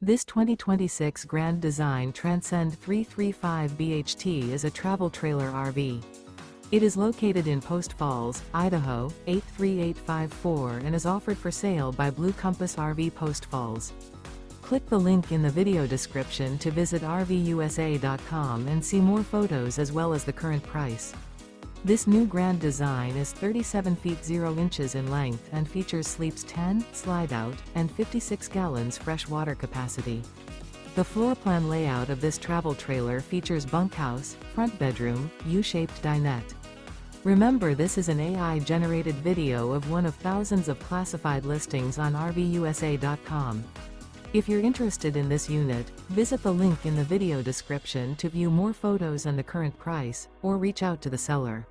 This 2026 Grand Design Transcend 335 BHT is a travel trailer RV. It is located in Post Falls, Idaho, 83854 and is offered for sale by Blue Compass RV Post Falls. Click the link in the video description to visit RVUSA.com and see more photos as well as the current price. This new Grand Design is 37 feet 0 inches in length and features sleeps 10, slide-out, and 56 gallons fresh water capacity. The floor plan layout of this travel trailer features bunkhouse, front bedroom, U-shaped dinette. Remember, this is an AI-generated video of one of thousands of classified listings on RVUSA.com. If you're interested in this unit, visit the link in the video description to view more photos and the current price, or reach out to the seller.